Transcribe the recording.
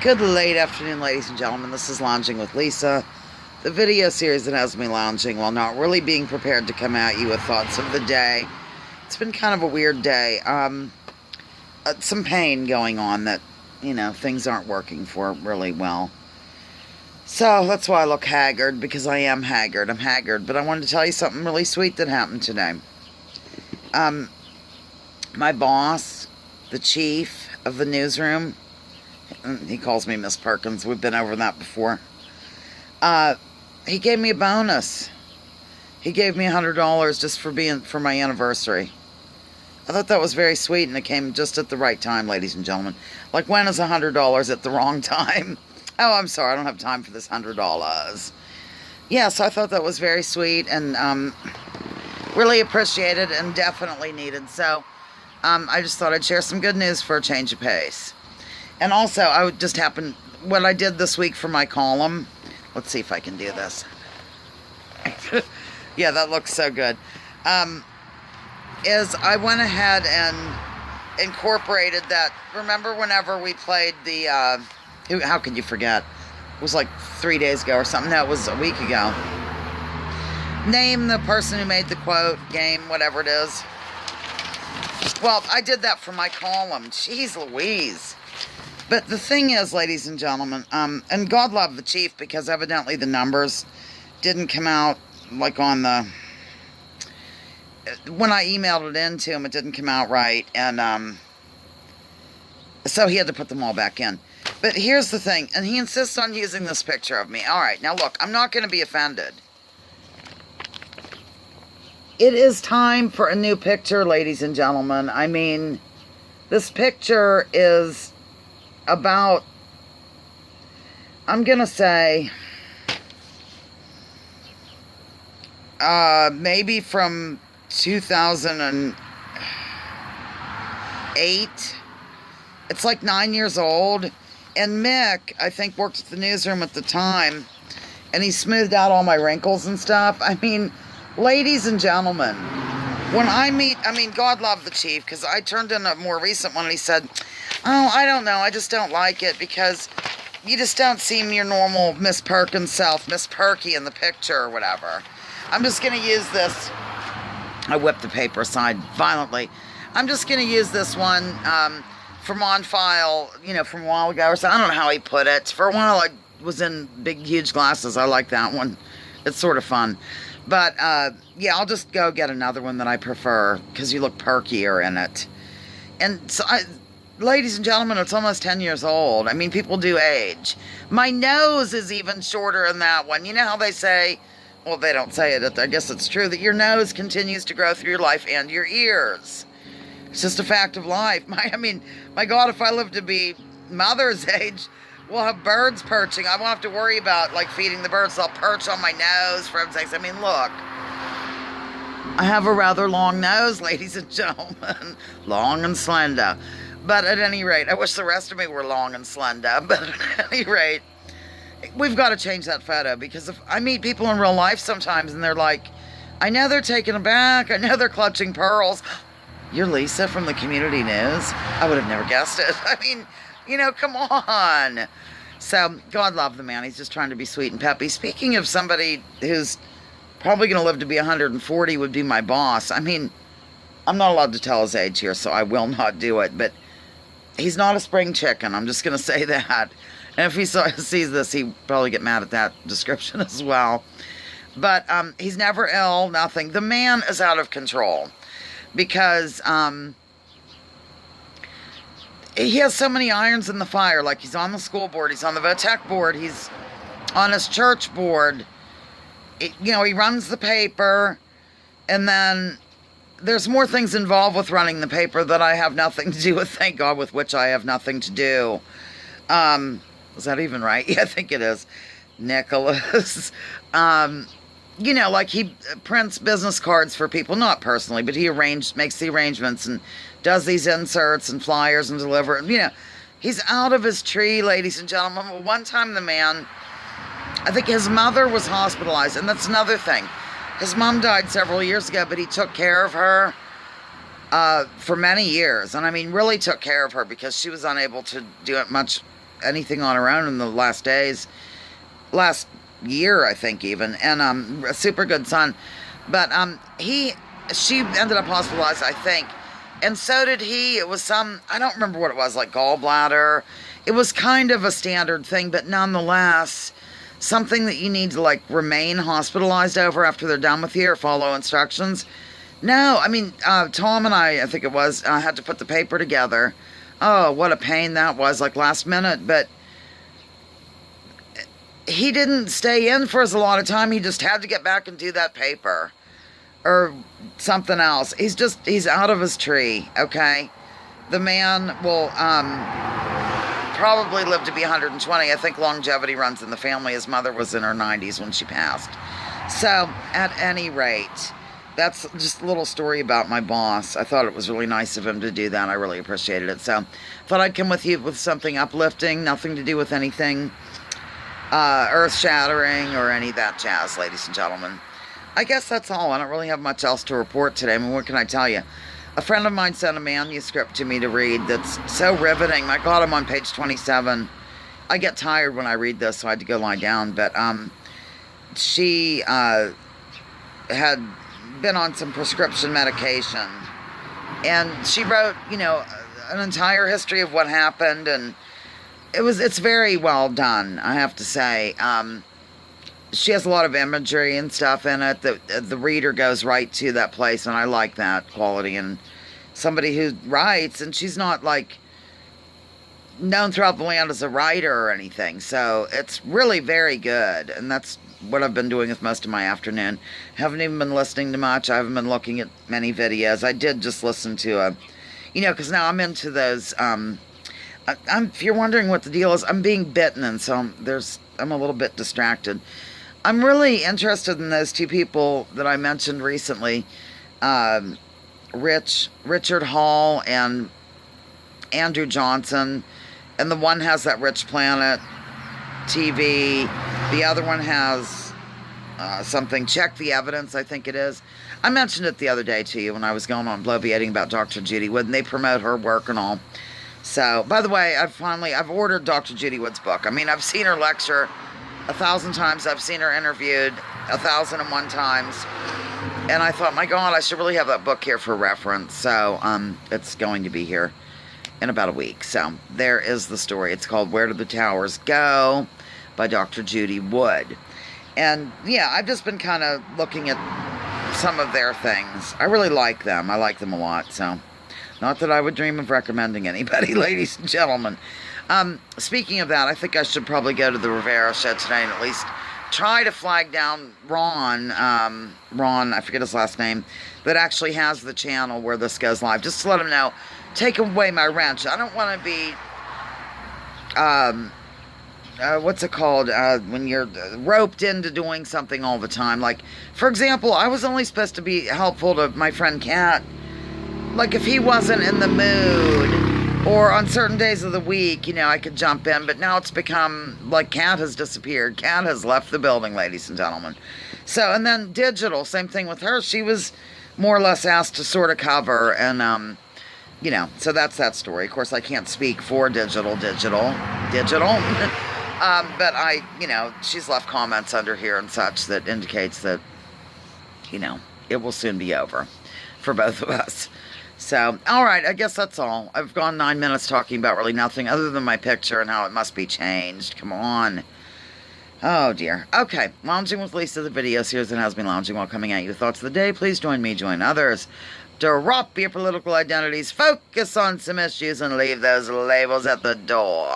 Good late afternoon, ladies and gentlemen. This is Lounging with Lisa, the video series that has me lounging while not really being prepared to come at you with thoughts of the day. It's been kind of a weird day. Some pain going on that, things aren't working for really well. So that's why I look haggard, because I am haggard. I'm haggard, but I wanted to tell you something really sweet that happened today. My boss, the chief of the newsroom, he calls me Miss Perkins. We've been over that before. He gave me a bonus. He gave me $100 just for my anniversary. I thought that was very sweet, and it came just at the right time, ladies and gentlemen. Like, when is $100 at the wrong time? Oh, I'm sorry, I don't have time for this $100. Yeah, so I thought that was very sweet and really appreciated and definitely needed. So I just thought I'd share some good news for a change of pace. And also, what I did this week for my column, let's see if I can do this. Yeah, that looks so good. Is I went ahead and incorporated that. Remember whenever we played the, how could you forget? It was like 3 days ago or something. No, it was a week ago. Name the person who made the quote, game, whatever it is. Well, I did that for my column. Jeez Louise. But the thing is, ladies and gentlemen, and God love the chief, because evidently the numbers didn't come out, like on the, when I emailed it in to him, it didn't come out right, and so he had to put them all back in. But here's the thing, and he insists on using this picture of me. All right, now look, I'm not going to be offended. It is time for a new picture, ladies and gentlemen. I mean, this picture is about, I'm gonna say, maybe from 2008. It's like 9 years old. And Mick, I think, worked at the newsroom at the time, and he smoothed out all my wrinkles and stuff. I mean, ladies and gentlemen, when God love the chief, because I turned in a more recent one, and he said, oh, I don't know, I just don't like it, because you just don't seem your normal Miss Perkins self, Miss Perky in the picture or whatever. I'm just going to use this. I whipped the paper aside violently. I'm just going to use this one from on file, from a while ago or so. I don't know how he put it. For a while, I was in big, huge glasses. I like that one. It's sort of fun. But, yeah, I'll just go get another one that I prefer, because you look perkier in it. And so, ladies and gentlemen, it's almost 10 years old. I mean, people do age. My nose is even shorter in that one. You know how they say, well, they don't say it, I guess it's true, that your nose continues to grow through your life, and your ears. It's just a fact of life. My God, if I live to be mother's age, we'll have birds perching. I won't have to worry about, feeding the birds. They'll perch on my nose, for heaven's sakes. I mean, look. I have a rather long nose, ladies and gentlemen. Long and slender. But at any rate, I wish the rest of me were long and slender. But at any rate, we've got to change that photo, because if I meet people in real life sometimes and they're like, I know they're taken aback. I know they're clutching pearls. You're Lisa from the community news? I would have never guessed it. I mean, come on. So, God love the man. He's just trying to be sweet and peppy. Speaking of somebody who's probably going to live to be 140, would be my boss. I mean, I'm not allowed to tell his age here, so I will not do it. But he's not a spring chicken. I'm just going to say that. And if he sees this, he'll probably get mad at that description as well. But he's never ill, nothing. The man is out of control. Because he has so many irons in the fire. Like, he's on the school board, he's on the VOTEC board, he's on his church board. He runs the paper, and then there's more things involved with running the paper that I have nothing to do with, thank God, with which I have nothing to do. Is that even right? Yeah, I think it is. Nicholas. He prints business cards for people, not personally, but he makes the arrangements and does these inserts and flyers and deliver. He's out of his tree, ladies and gentlemen. Well, one time the man, I think his mother was hospitalized, and that's another thing. His mom died several years ago, but he took care of her for many years. And I mean, really took care of her, because she was unable to do it much anything on her own in the last days, last year, I think, even, and a super good son. But she ended up hospitalized, I think, and so did he. It was some, I don't remember what it was, like gallbladder. It was kind of a standard thing, but nonetheless, something that you need to, like, remain hospitalized over after they're done with you or follow instructions. No, I mean, Tom and I think it was, had to put the paper together. Oh, what a pain that was, like, last minute. But he didn't stay in for us a lot of time. He just had to get back and do that paper or something else. He's out of his tree, okay? The man will probably live to be 120. I think longevity runs in the family. His mother was in her 90s when she passed. So, at any rate, that's just a little story about my boss. I thought it was really nice of him to do that. I really appreciated it. So, thought I'd come with you with something uplifting, nothing to do with anything earth-shattering or any of that jazz, ladies and gentlemen. I guess that's all. I don't really have much else to report today. I mean, what can I tell you? A friend of mine sent a manuscript to me to read that's so riveting. My God, I'm on page 27. I get tired when I read this, so I had to go lie down. But she had been on some prescription medication. And she wrote, you know, an entire history of what happened. And it's very well done, I have to say. She has a lot of imagery and stuff in it. The reader goes right to that place, and I like that quality. And somebody who writes, and she's not, like, known throughout the land as a writer or anything. So it's really very good, and that's what I've been doing with most of my afternoon. Haven't even been listening to much. I haven't been looking at many videos. I did just listen to because now I'm into those, if you're wondering what the deal is, I'm being bitten, and so I'm a little bit distracted. I'm really interested in those two people that I mentioned recently, Richard Hall and Andrew Johnson, and the one has that Rich Planet TV, the other one has something, Check the Evidence, I think it is. I mentioned it the other day to you when I was going on Bloviating about Dr. Judy Wood, and they promote her work and all. So, by the way, I've ordered Dr. Judy Wood's book. I mean, I've seen her lecture 1,000 times. I've seen her interviewed 1,001 times. And I thought, my God, I should really have that book here for reference. So, it's going to be here in about a week. So, there is the story. It's called Where Did the Towers Go? By Dr. Judy Wood. And, yeah, I've just been kind of looking at some of their things. I really like them. I like them a lot, so... Not that I would dream of recommending anybody, ladies and gentlemen. Speaking of that, I think I should probably go to the Rivera show today and at least try to flag down Ron, I forget his last name, that actually has the channel where this goes live. Just to let him know, take away my wrench. I don't want to be, what's it called, when you're roped into doing something all the time. Like, for example, I was only supposed to be helpful to my friend Kat. Like, if he wasn't in the mood, or on certain days of the week, I could jump in. But now it's become, like, Kat has disappeared. Kat has left the building, ladies and gentlemen. So, and then digital, same thing with her. She was more or less asked to sort of cover, and, so that's that story. Of course, I can't speak for digital. But she's left comments under here and such that indicates that, it will soon be over for both of us. So, alright, I guess that's all. I've gone 9 minutes talking about really nothing other than my picture and how it must be changed. Come on. Oh, dear. Okay, Lounging with Lisa, the video series that has been lounging while coming at you with thoughts of the day. Please join me, join others. Drop your political identities, focus on some issues, and leave those labels at the door.